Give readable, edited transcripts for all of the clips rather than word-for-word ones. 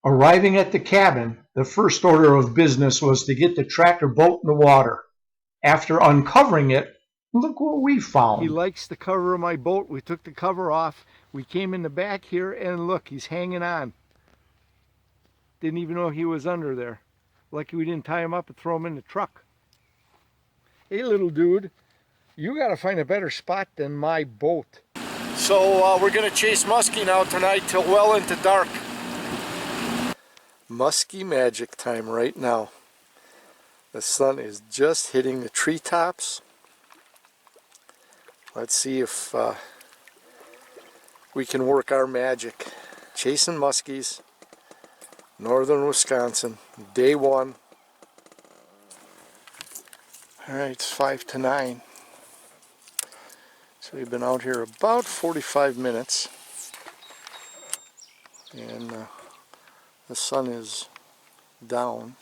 Arriving at the cabin, the first order of business was to get the tractor boat in the water. After uncovering it, look what we found. He likes the cover of my boat. We took the cover off. We came in the back here and look, he's hanging on. Didn't even know he was under there. Lucky we didn't tie him up and throw him in the truck. Hey little dude, you gotta find a better spot than my boat. So we're gonna chase muskie now tonight till well into dark. Musky magic time right now. The sun is just hitting the treetops. Let's see if we can work our magic. Chasing muskies, northern Wisconsin, day one. Alright, it's 5 to 9. So we've been out here about 45 minutes. And the sun is down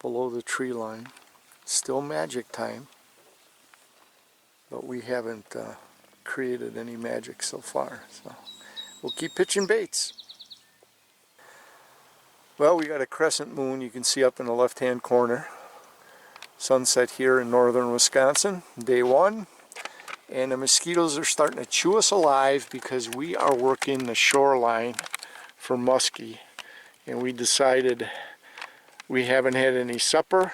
below the tree line. Still magic time. But we haven't created any magic so far. So we'll keep pitching baits. Well, we got a crescent moon you can see up in the left-hand corner. Sunset here in northern Wisconsin, day one. And the mosquitoes are starting to chew us alive because we are working the shoreline for muskie. And we decided we haven't had any supper.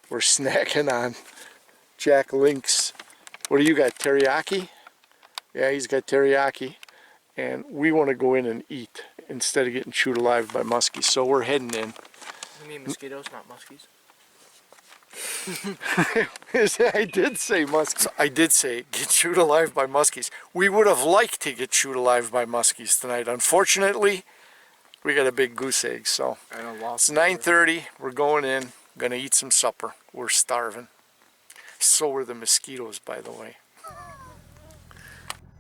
We're snacking on Jack Link's. What do you got, teriyaki? Yeah, he's got teriyaki. And we want to go in and eat instead of getting chewed alive by muskies. So we're heading in. You mean mosquitoes, not muskies? I did say muskies. I did say get chewed alive by muskies. We would have liked to get chewed alive by muskies tonight. Unfortunately, we got a big goose egg. So it's 9:30. We're going in. Gonna eat some supper. We're starving. So were the mosquitoes, by the way.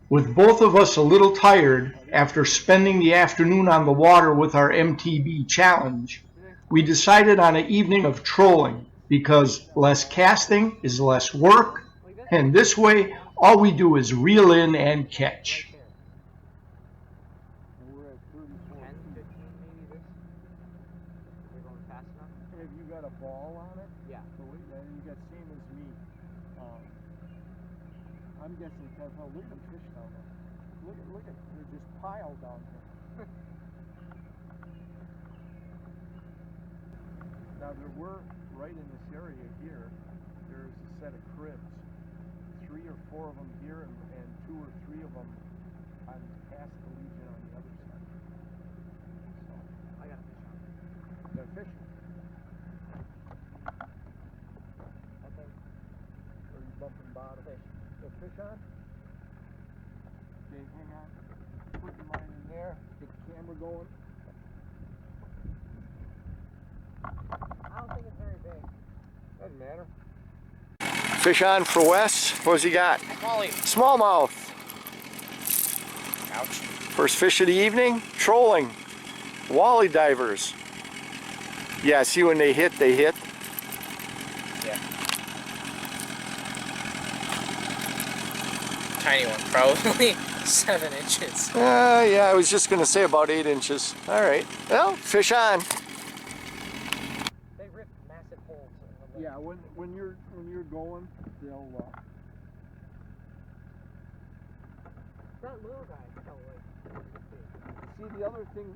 With both of us a little tired after spending the afternoon on the water with our MTB challenge, we decided on an evening of trolling because less casting is less work, and this way all we do is reel in and catch. Have you got a ball on it? Yeah. You got same as me. I'm guessing because look at the fish down there. Look at they're just piled down here. Now there were right in this area here. There's a set of cribs. 3 or 4 of them here, and 2 or 3 of them on past the Legion on the other side. So I got a fish on. You got a fish? Okay. Or are you bumping bottom? Fish. The fish on? Okay, hang on. Put the line in there. Get the camera going. I don't think it's very big. Doesn't matter. Fish on for Wes. What's he got? Molly. Smallmouth. Ouch. First fish of the evening. Trolling. Wally divers. Yeah, see when they hit, they hit. Yeah. Tiny one, probably 7 inches. Yeah, I was just going to say about 8 inches. All right. Well, fish on. They rip massive holes in the lake. Yeah, when you're going, they'll. That little guy felt like. See, the other thing,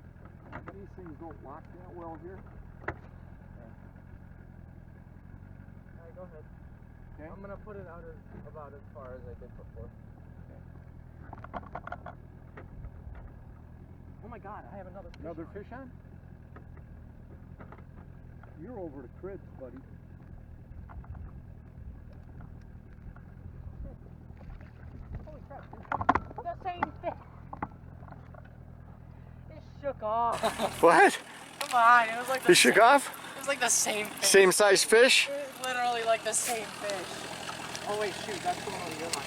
these things don't lock that well here. Alright, go ahead. Okay. I'm gonna put it out about as far as I did before. Oh my god, I have another fish. Another fish on? You're over the cribs, buddy. Holy crap. The same fish. It shook off. What? Come on, it was like the It shook off? It was like the same fish. Same size fish? It was literally like the same fish. Oh wait, shoot, that's the one on your line.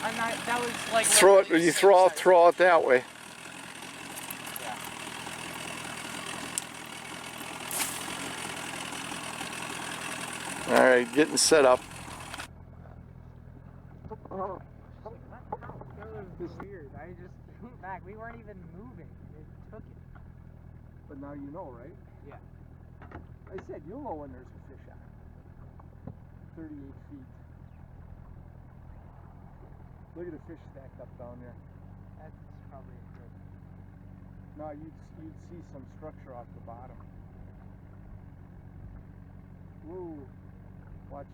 And that was like Throw it. You throw it that way. Yeah. All right, getting set up. There was weird. I just threw it back. We weren't even moving. It took it. But now you know, right? Yeah. I said you'll know when there's a fish on. 38 feet. Look at the fish stacked up down there. That's probably good. No, you'd see some structure off the bottom. Whoa. Watch.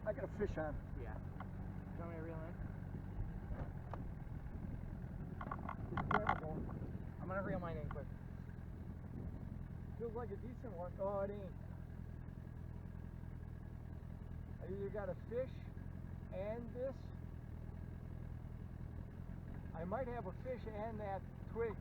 I got a fish on. Yeah. You want me to reel in? I'm gonna reel mine in quick. Feels like a decent one. Oh, it ain't. I either got a fish and this. I might have a fish and that twig.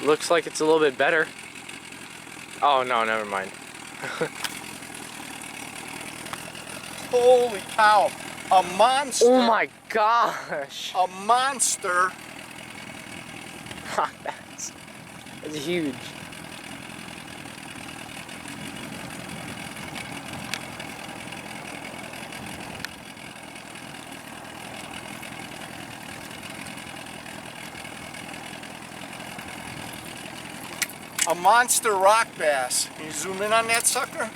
Looks like it's a little bit better. Oh no, never mind. Holy cow! A monster! Oh my gosh! A monster! That's huge. A monster rock bass. Can you zoom in on that sucker?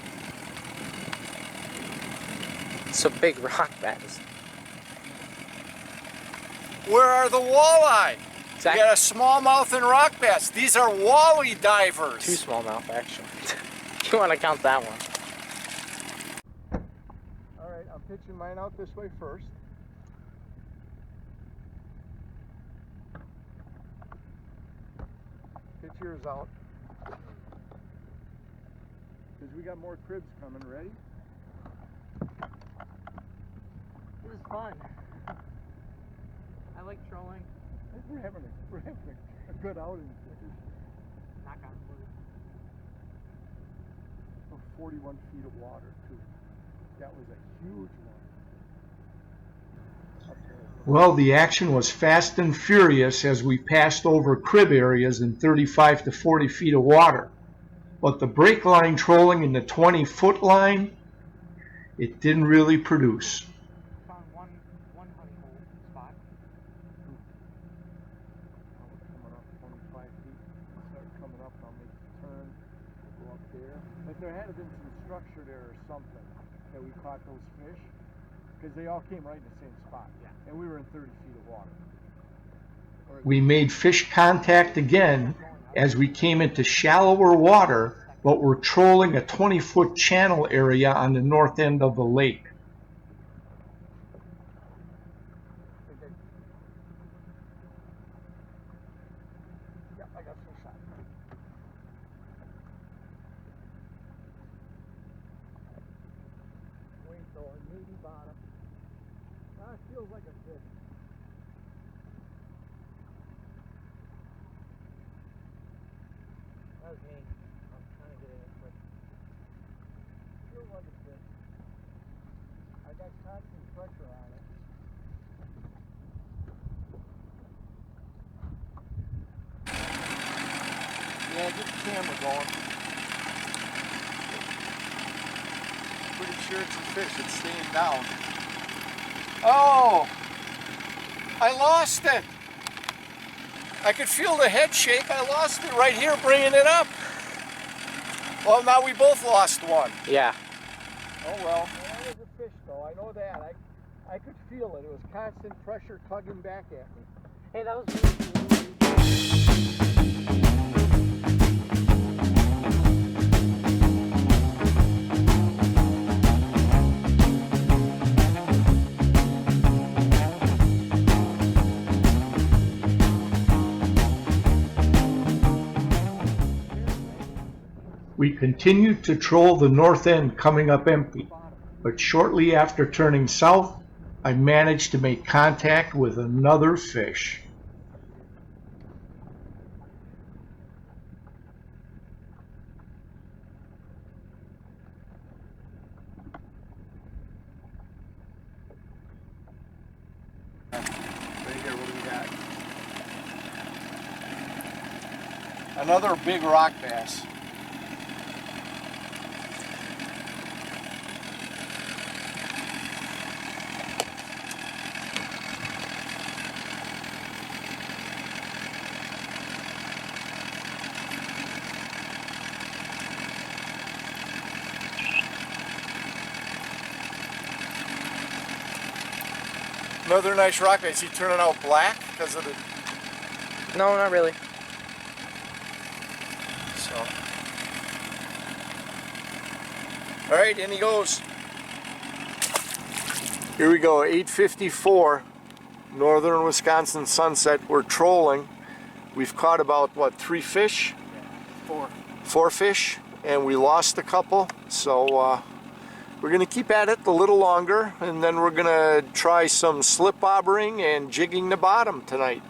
It's a big rock bass. Where are the walleye? Exactly. You got a smallmouth and rock bass. These are walleye divers. Two smallmouth, actually. You want to count that one? All right, I'm pitching mine out this way first. Pitch yours out. Because we got more cribs coming. Ready? This is fun. I like trolling. We're having a good outing. Knock on wood. Oh, 41 feet of water too. That was a huge one. Well, the action was fast and furious as we passed over crib areas in 35 to 40 feet of water. But the break line trolling in the 20-foot line, it didn't really produce. Found one honey hole spot. Coming up 25 feet. Start coming up, I'll make a turn. Go up there. Like there had to have been some structure there or something that we caught those fish. Because they all came right in the same spot. Yeah. And we were in 30 feet of water. We made fish contact again as we came into shallower water, but were trolling a 20-foot channel area on the north end of the lake. Yep, I got fish on. Wait though, maybe bottom. Ah, it feels like a fish. That was me. I'm trying to get in it quick. Feels like a fish. I got constant pressure on it. Yeah, get the camera going. Pretty sure it's a fish. It's staying down. Oh! I lost it! I could feel the head shake. I lost it right here bringing it up. Well, now we both lost one. Yeah. Oh well. That was a fish though, I know that. I could feel it. It was constant pressure tugging back at me. Hey, that was We continued to troll the north end coming up empty, but shortly after turning south, I managed to make contact with another fish. Right here, what do we got? Another big rock bass. Another nice rock bass. Is he turning out black because of the... No, not really. So. All right, in he goes. Here we go, 8:54, northern Wisconsin sunset. We're trolling. We've caught about, what, 3 fish? 4. 4 fish, and we lost a couple. So we're gonna keep at it a little longer, and then we're gonna try some slip bobbering and jigging the bottom tonight.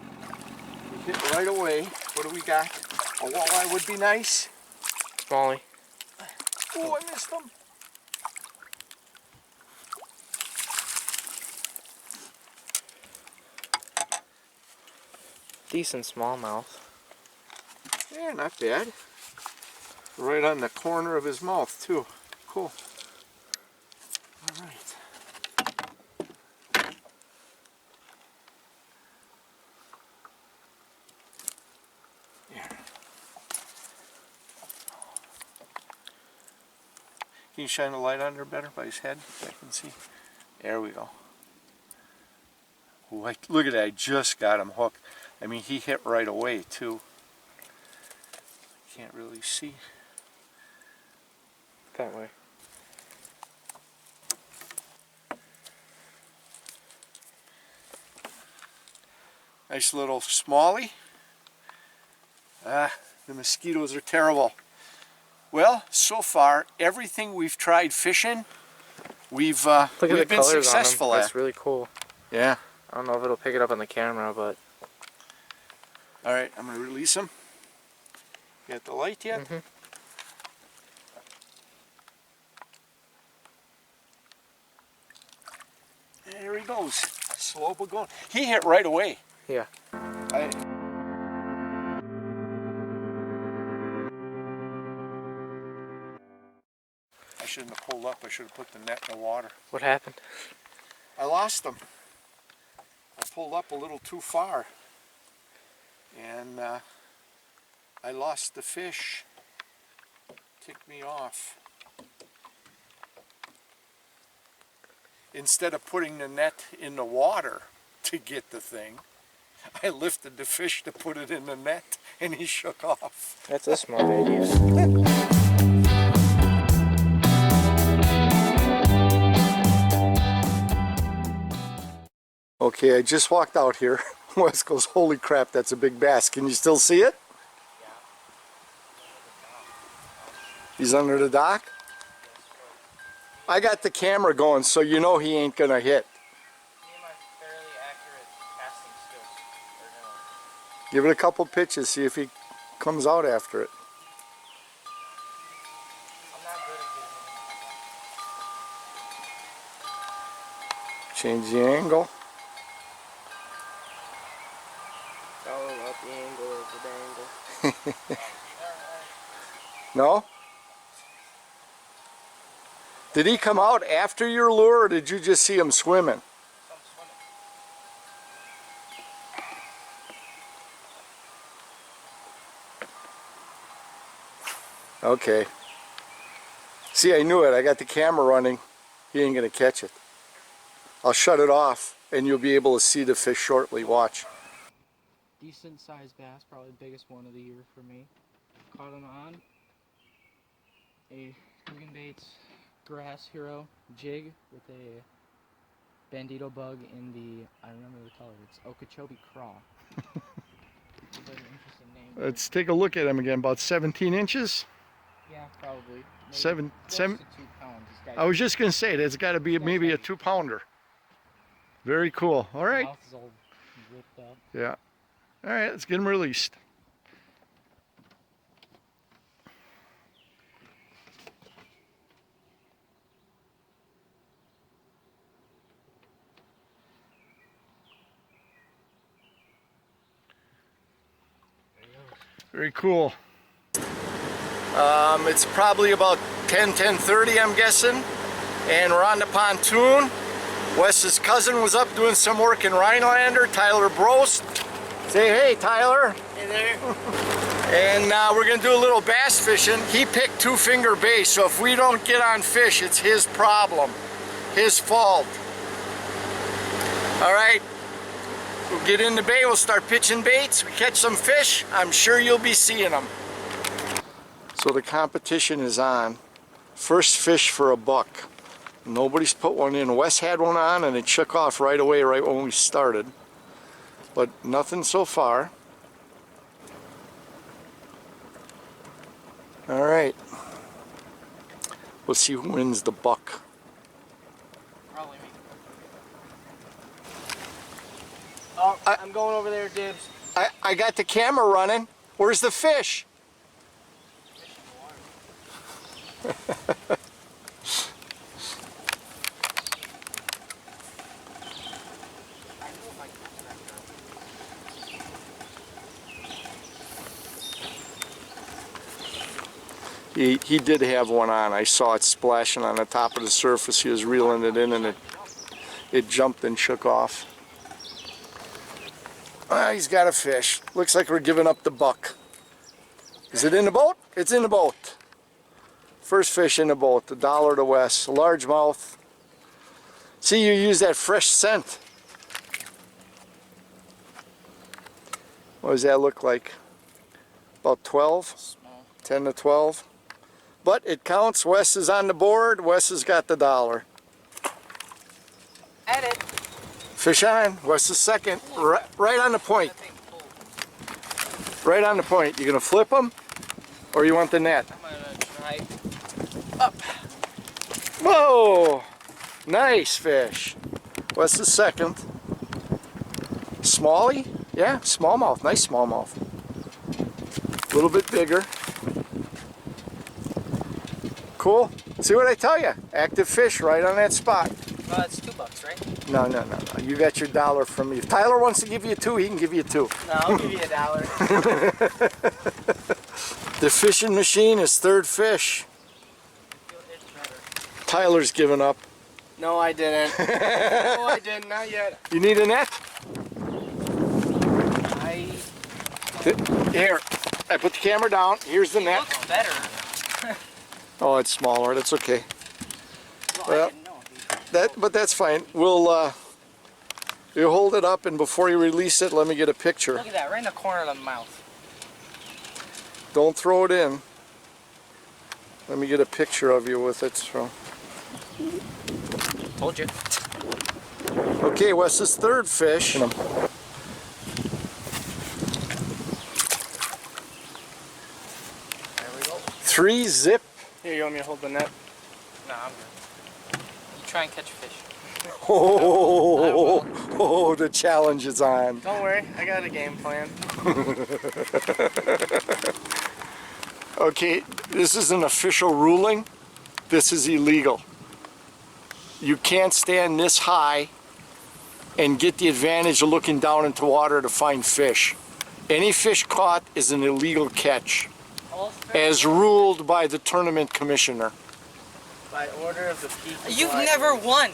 We hit right away. What do we got? A walleye would be nice. Smallie. Oh, I missed him. Decent smallmouth. Yeah, not bad. Right on the corner of his mouth, too. Cool. All right. Here. Can you shine the light on there better by his head so I can see? There we go. Ooh, look at that, I just got him hooked. I mean, he hit right away, too. Can't really see. That way. Nice little smallie. The mosquitoes are terrible. Well, so far, everything we've tried fishing, we've been successful at. That's really cool. Yeah. I don't know if it'll pick it up on the camera, but... All right, I'm going to release him. You got the light yet? Mm-hmm. There he goes. Slow but going. He hit right away. Yeah. I shouldn't have pulled up. I should have put the net in the water. What happened? I lost him. I pulled up a little too far. And I lost the fish. Ticked me off. Instead of putting the net in the water to get the thing, I lifted the fish to put it in the net, and he shook off. That's a smart idea. Okay, I just walked out here. Wes goes, holy crap, that's a big bass. Can you still see it? Yeah. He's under the dock? I got the camera going, so you know he ain't gonna hit. Me and my fairly accurate casting skills. Give it a couple pitches, see if he comes out after it. I'm not good at getting Change the angle. It's all about the angle of the dangle. No? Did he come out after your lure, or did you just see him swimming? I'm swimming. Okay. See, I knew it. I got the camera running. He ain't gonna catch it. I'll shut it off, and you'll be able to see the fish shortly. Watch. Decent sized bass, probably the biggest one of the year for me. Caught him on a Hogan Baits Grass Hero jig with a bandito bug in the, I remember the color, it's Okeechobee Craw. It's a very interesting name. Let's take a look at him again. About 17 inches? Yeah, probably. Maybe Seven. close to 2 pounds. This guy I was just gonna say, that's got to be maybe a 2-pounder. Very cool. All right. mouth is all ripped up. Yeah. All right, let's get him released. Very cool. It's probably about 10:30, I'm guessing, and we're on the pontoon. Wes's cousin was up doing some work in Rhinelander, Tyler Brost. Say hey, Tyler. Hey there. And we're gonna do a little bass fishing. He picked 2-finger bass, so if we don't get on fish, it's his problem, his fault. All right, we'll get in the bay, we'll start pitching baits, we catch some fish, I'm sure you'll be seeing them. So the competition is on. First fish for $1. Nobody's put one in. Wes had one on and it shook off right away, right when we started. But nothing so far. All right. We'll see who wins the buck. Probably me. Oh, I'm going over there, Dibs. I got the camera running. Where's the fish? He did have one on. I saw it splashing on the top of the surface. He was reeling it in and it jumped and shook off. He's got a fish. Looks like we're giving up the buck. Is it in the boat? It's in the boat. First fish in the boat, $1 to Wes. Largemouth. See, you use that fresh scent. What does that look like? About 12? Small. 10 to 12. But it counts. Wes is on the board. Wes has got the $1. Edit. Fish on. Wes is second. Right on the point. Right on the point. You gonna flip them, or you want the net? I'm gonna try up. Whoa! Nice fish. Wes is second. Smallie? Yeah, smallmouth. Nice smallmouth. A little bit bigger. Cool. See what I tell you? Active fish right on that spot. Well, that's $2, right? No. You got your $1 from me. If Tyler wants to give you 2, he can give you 2. No, I'll give you $1. The fishing machine is third fish. Tyler's given up. No, I didn't. No, I didn't. Not yet. You need a net? Here. I put the camera down. Here's the net. Looks better. Oh, it's smaller. That's okay. Well, But that's fine. We'll you hold it up, and before you release it, let me get a picture. look at that, right in the corner of the mouth. Don't throw it in. Let me get a picture of you with it. So. Told you. Okay, Wes's third fish. There we go. 3 zip. Here, you want me to hold the net? No, I'm good. You try and catch a fish. Oh, the challenge is on. Don't worry, I got a game plan. Okay, this is an official ruling. This is illegal. You can't stand this high and get the advantage of looking down into water to find fish. Any fish caught is an illegal catch, as ruled by the tournament commissioner. By order of the people. You've never won.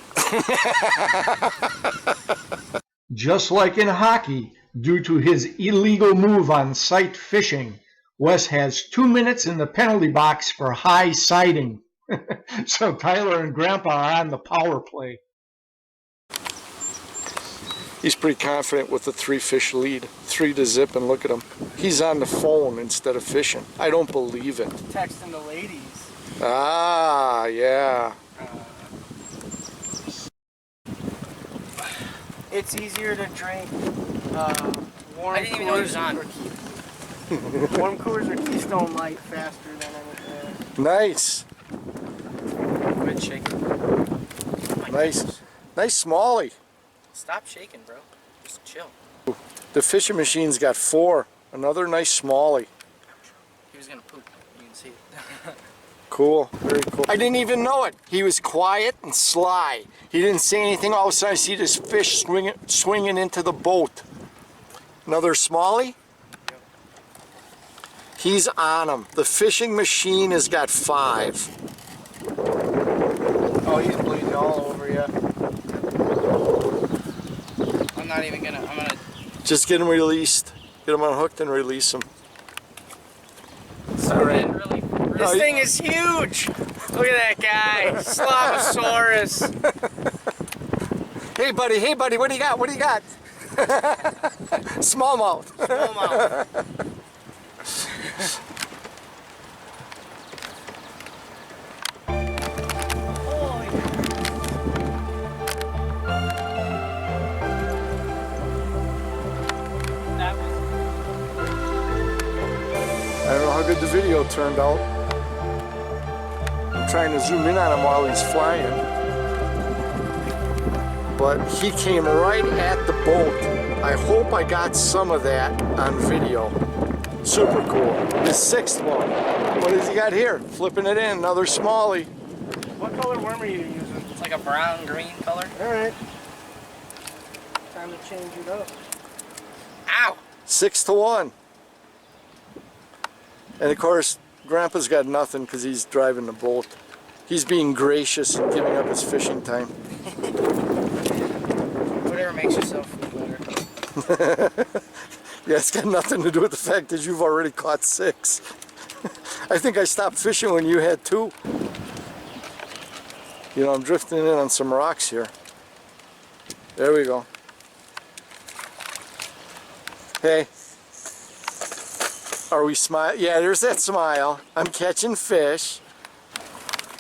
Just like in hockey, due to his illegal move on sight fishing, Wes has 2 minutes in the penalty box for high sighting. So Tyler and Grandpa are on the power play. He's pretty confident with the 3-fish lead. 3 to zip, and look at him. He's on the phone instead of fishing. I don't believe it. Texting the ladies. Ah, yeah. It's easier to drink warm coolers warm coolers or Keystone Light faster than anything. Nice. Quit shaking. Nice. Nice smallie. Stop shaking, bro. Just chill. The fishing machine's got 4. Another nice smallie. He was gonna poop. You can see it. Cool. Very cool. I didn't even know it. He was quiet and sly. He didn't say anything. All of a sudden I see this fish swinging into the boat. Another smallie. He's on them. The fishing machine has got 5. Oh, he's bleeding all over you. I'm not even gonna, I'm gonna... Just get him released. Get him unhooked and release him. All right. This thing is huge! Look at that guy! Slavosaurus! Hey buddy, what do you got? What do you got? Smallmouth. Smallmouth. I don't know how good the video turned out. I'm trying to zoom in on him while he's flying. But he came right at the boat. I hope I got some of that on video. Super cool. The 6th one. What has he got here? Flipping it in, another smallie. What color worm are you using? It's like a brown-green color. Alright. Time to change it up. Ow! 6 to 1. And of course, Grandpa's got nothing because he's driving the boat. He's being gracious and giving up his fishing time. Whatever makes yourself feel better. Yeah, it's got nothing to do with the fact that you've already caught 6. I think I stopped fishing when you had 2. You know, I'm drifting in on some rocks here. There we go. Hey. Are we smile? Yeah, there's that smile. I'm catching fish.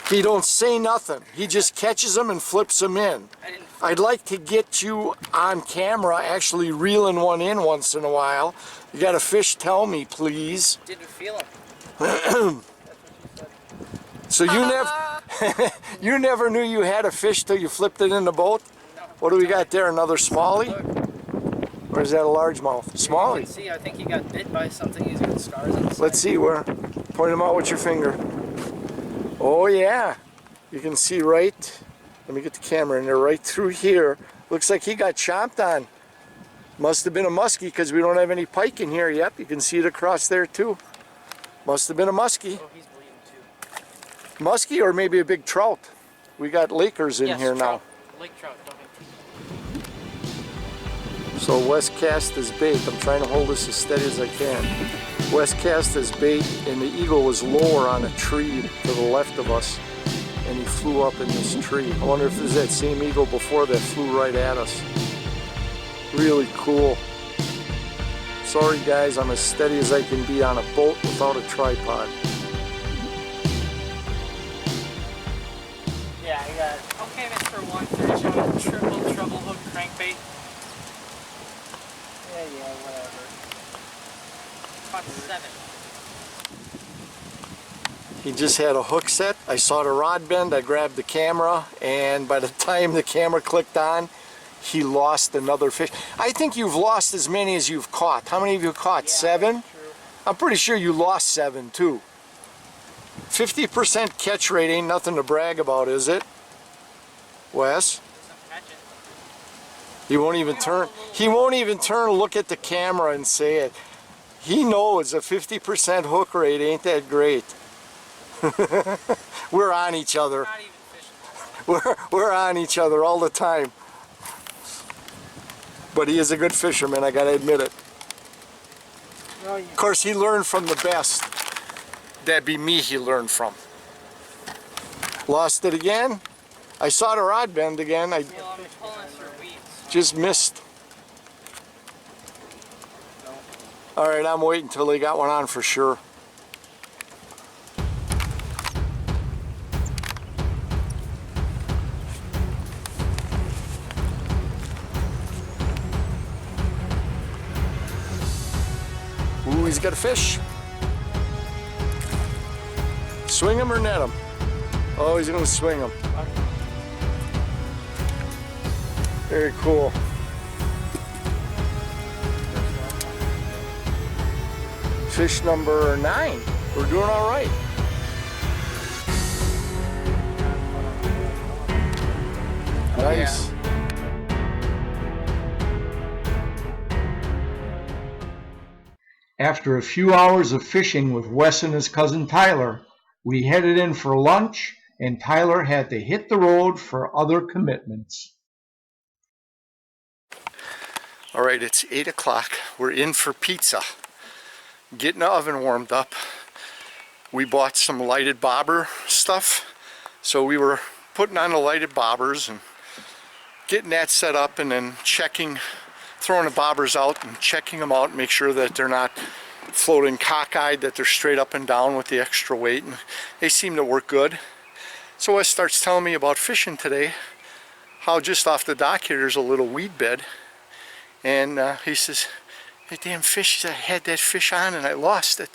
He don't say nothing. He just catches them and flips them in. I'd like to get you on camera actually reeling one in once in a while. You got a fish, tell me, please. Didn't feel him. So you never you never knew you had a fish till you flipped it in the boat? No. What do we got there? Another smallie? Look. Or is that a largemouth? You Smallie. can see, I think he got bit by something. He's got scars on his Let's see where. Point them out with your finger. Oh yeah. You can see right. Let me get the camera in there. Right through here. Looks like he got chomped on. Must have been a muskie because we don't have any pike in here. Yep, you can see it across there too. Must have been a muskie. Oh, he's bleeding too. Muskie or maybe a big trout. We got Lakers in here trout. now. Lake trout. Don't have So Wes cast his bait. I'm trying to hold this as steady as I can. Wes cast his bait and the eagle was lower on a tree to the left of us. And he flew up in this tree. I wonder if this is that same eagle before that flew right at us. Really cool. Sorry guys, I'm as steady as I can be on a boat without a tripod. Yeah, I got it. Okay, Mr. 130 on triple treble hook crankbait. Yeah, whatever. Caught 7. He just had a hook set. I saw the rod bend, I grabbed the camera, and by the time the camera clicked on, he lost another fish. I think you've lost as many as you've caught. How many have you caught? Yeah, 7? that's true. I'm pretty sure you lost 7 too. 50% catch rate ain't nothing to brag about, is it? Wes? He won't even turn. He won't even turn and look at the camera and say it. He knows a 50% hook rate ain't that great. We're on each other. Not even fishing. We're on each other all the time. But he is a good fisherman, I gotta admit it. Oh, yeah. Of course, he learned from the best. That'd be me he learned from. Lost it again. I saw the rod bend again. I Well, I'm pulling through weeds. just missed. All right, I'm waiting until they got one on for sure. Ooh, he's got a fish. Swing him or net him? Oh, he's gonna swing him. Very cool. Fish number 9. We're doing all right. Nice. After a few hours of fishing with Wes and his cousin Tyler, we headed in for lunch, and Tyler had to hit the road for other commitments. All right, it's 8 o'clock. We're in for pizza. Getting the oven warmed up. We bought some lighted bobber stuff, so we were putting on the lighted bobbers and getting that set up, and then checking, throwing the bobbers out and checking them out, make sure that they're not floating cockeyed, that they're straight up and down with the extra weight, and they seem to work good. So Wes starts telling me about fishing today, how just off the dock here there's a little weed bed, and he says, that damn fish, I had that fish on and I lost it.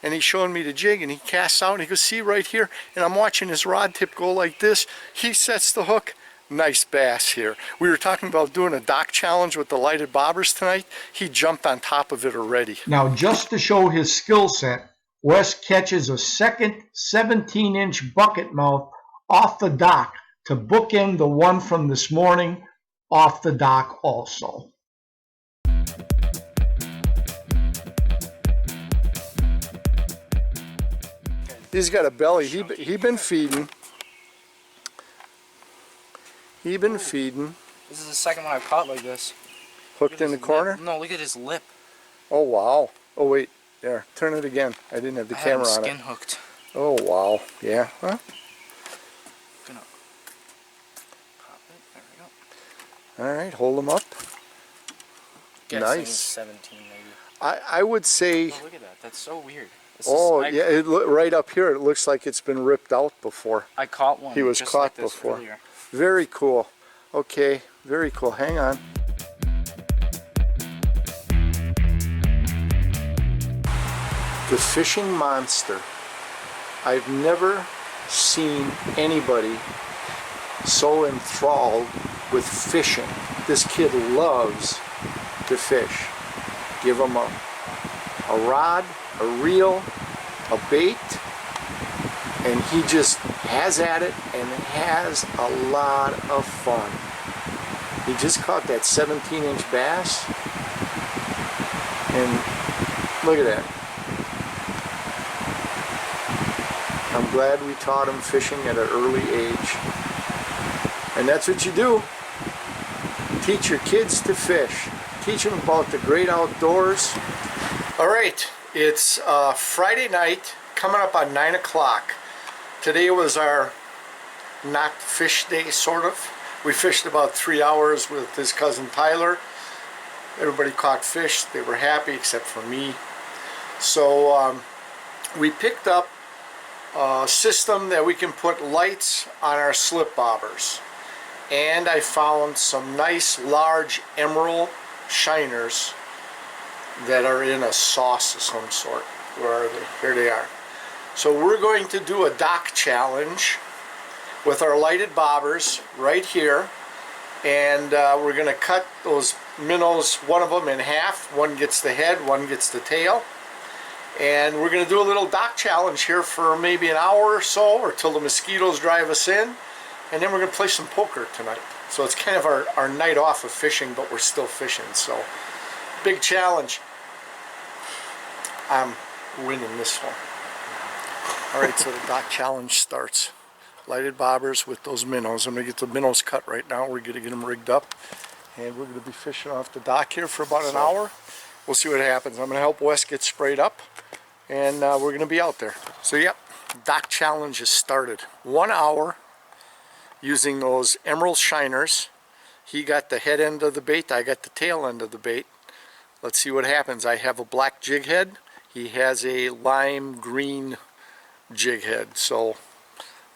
And he's showing me the jig, and he casts out, and he goes, see right here, and I'm watching his rod tip go like this. He sets the hook. Nice bass here. We were talking about doing a dock challenge with the lighted bobbers tonight. He jumped on top of it already. Now, just to show his skill set, Wes catches a second 17-inch bucket mouth off the dock to bookend the one from this morning off the dock also. He's got a belly. He been feeding. He been feeding. This is the second one I've caught like this. Hooked in the corner? No, look at his lip. Oh, wow. Oh, wait. There. Turn it again. I didn't have the camera on it. Skin hooked. Oh, wow. Yeah. Huh? Gonna pop it. There we go. All right. Hold him up. Guessing Nice. 17 maybe. I would say... Oh, look at that. That's so weird. Oh, yeah. Right up here, it looks like it's been ripped out before. I caught one. He was just caught like this before. earlier. Very cool. Okay. Very cool. Hang on. The fishing monster. I've never seen anybody so enthralled with fishing. This kid loves to fish. Give him a rod, a reel, a bait, and he just has at it and has a lot of fun. He just caught that 17-inch bass, and look at that. I'm glad we taught him fishing at an early age. And that's what you do. Teach your kids to fish. Teach them about the great outdoors. All right, it's Friday night, coming up on 9 o'clock. Today was our not fish day, sort of. We fished about 3 hours with his cousin Tyler. Everybody caught fish. They were happy except for me. So we picked up a system that we can put lights on our slip bobbers. And I found some nice large emerald shiners that are in a sauce of some sort. Where are they? Here they are. So we're going to do a dock challenge with our lighted bobbers right here, and we're going to cut those minnows, one of them in half. One gets the head, one gets the tail, and we're going to do a little dock challenge here for maybe an hour or so, or till the mosquitoes drive us in, and then we're going to play some poker tonight. So it's kind of our night off of fishing, but we're still fishing. So big challenge. I'm winning this one. Alright, so the dock challenge starts. Lighted bobbers with those minnows. I'm going to get the minnows cut right now. We're going to get them rigged up, and we're going to be fishing off the dock here for about an hour. We'll see what happens. I'm going to help Wes get sprayed up, and we're going to be out there. So yep, dock challenge has started. 1 hour using those emerald shiners. He got the head end of the bait, I got the tail end of the bait. Let's see what happens. I have a black jig head. He has a lime green jig head. So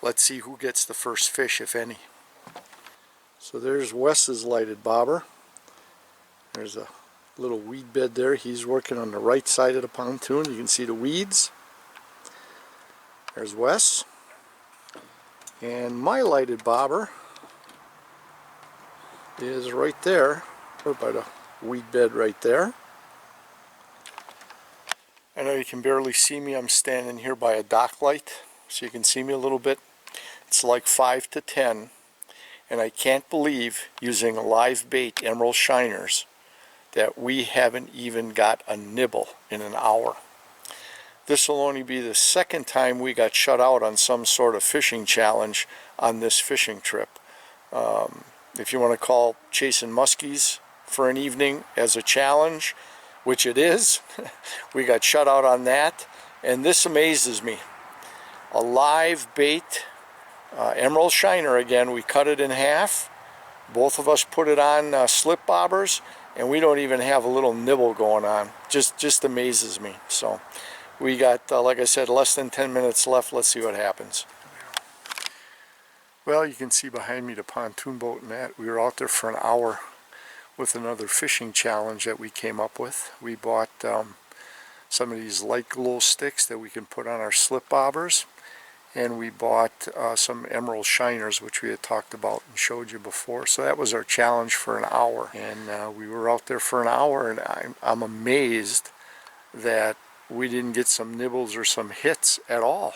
let's see who gets the first fish, if any. So there's Wes's lighted bobber. There's a little weed bed there. He's working on the right side of the pontoon. You can see the weeds. There's Wes. And my lighted bobber is right there, or by the weed bed right there. I know you can barely see me. I'm standing here by a dock light, so you can see me a little bit. It's like 5 to 10, and I can't believe using a live bait, emerald shiners, that we haven't even got a nibble in an hour. This will only be the second time we got shut out on some sort of fishing challenge on this fishing trip. If you want to call chasing muskies for an evening as a challenge, which it is, we got shut out on that. And this amazes me. A live bait, emerald shiner again, we cut it in half. Both of us put it on slip bobbers, and we don't even have a little nibble going on. Just amazes me. So we got, like I said, less than 10 minutes left. Let's see what happens. Well, you can see behind me the pontoon boat and that. We were out there for an hour with another fishing challenge that we came up with. We bought some of these light glow sticks that we can put on our slip bobbers, and we bought some emerald shiners, which we had talked about and showed you before. So that was our challenge for an hour, and we were out there for an hour, and I'm amazed that we didn't get some nibbles or some hits at all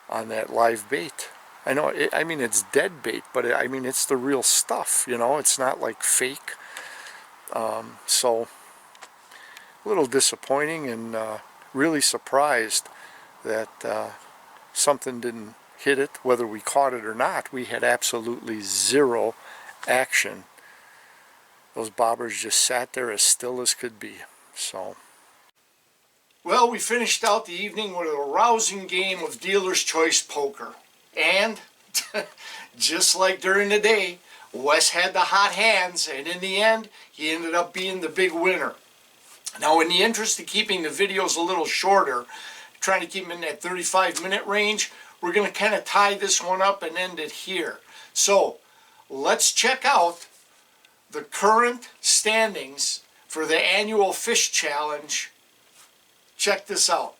on that live bait. I know, I mean, it's dead bait, but I mean, it's the real stuff, you know, it's not like fake. So a little disappointing, and really surprised that something didn't hit it. Whether we caught it or not, we had absolutely zero action. Those bobbers just sat there as still as could be. So, well, we finished out the evening with a rousing game of dealer's choice poker. And just like during the day, Wes had the hot hands, and in the end, he ended up being the big winner. Now, in the interest of keeping the videos a little shorter, trying to keep them in that 35-minute range, we're going to kind of tie this one up and end it here. So, let's check out the current standings for the annual fish challenge. Check this out.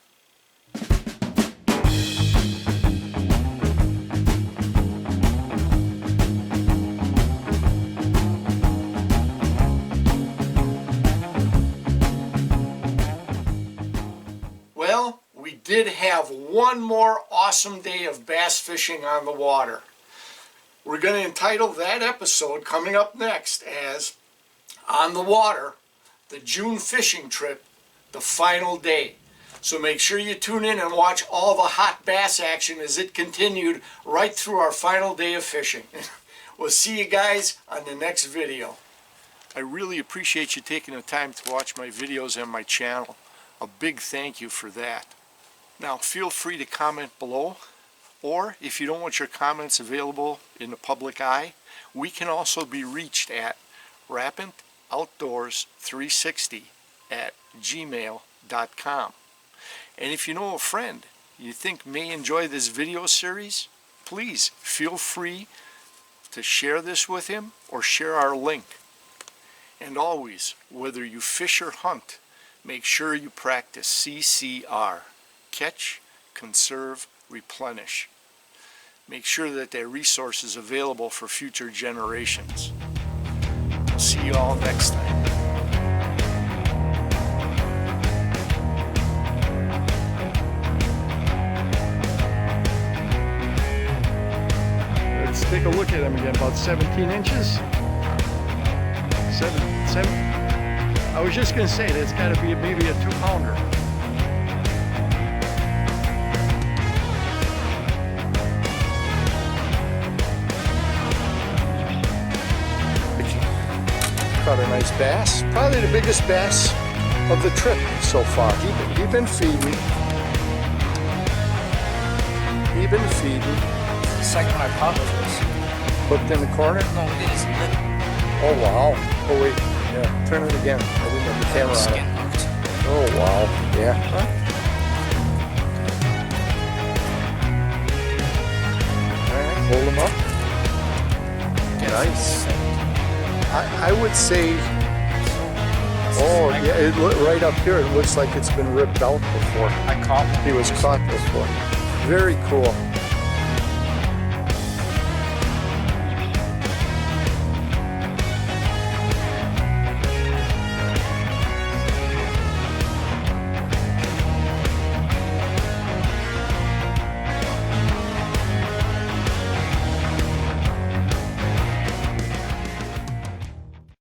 Well, we did have one more awesome day of bass fishing on the water. We're going to entitle that episode coming up next as On the Water, the June fishing trip, the final day. So make sure you tune in and watch all the hot bass action as it continued right through our final day of fishing. We'll see you guys on the next video. I really appreciate you taking the time to watch my videos and my channel. A big thank you for that. Now feel free to comment below, or if you don't want your comments available in the public eye, we can also be reached at rappantoutdoors360@gmail.com. And if you know a friend you think may enjoy this video series, please feel free to share this with him or share our link. And always, whether you fish or hunt, make sure you practice CCR. Catch, conserve, replenish. Make sure that that resource is available for future generations. See you all next time. Let's take a look at him again. About 17 inches. Seven. I was just going to say that's got to be maybe a 2-pounder. Caught a nice bass. Probably the biggest bass of the trip so far. He's been feeding. He's been feeding. The second one I caught was this. Hooked in the corner? No, it is lip. Oh wow. Oh wait. Yeah. Turn it again. I didn't have the camera on Skin it. hooked. Oh wow. Yeah. Huh? Alright, hold him up. Nice. I would say, oh yeah, it right up here, it looks like it's been ripped out before. I caught. He was caught before. Very cool.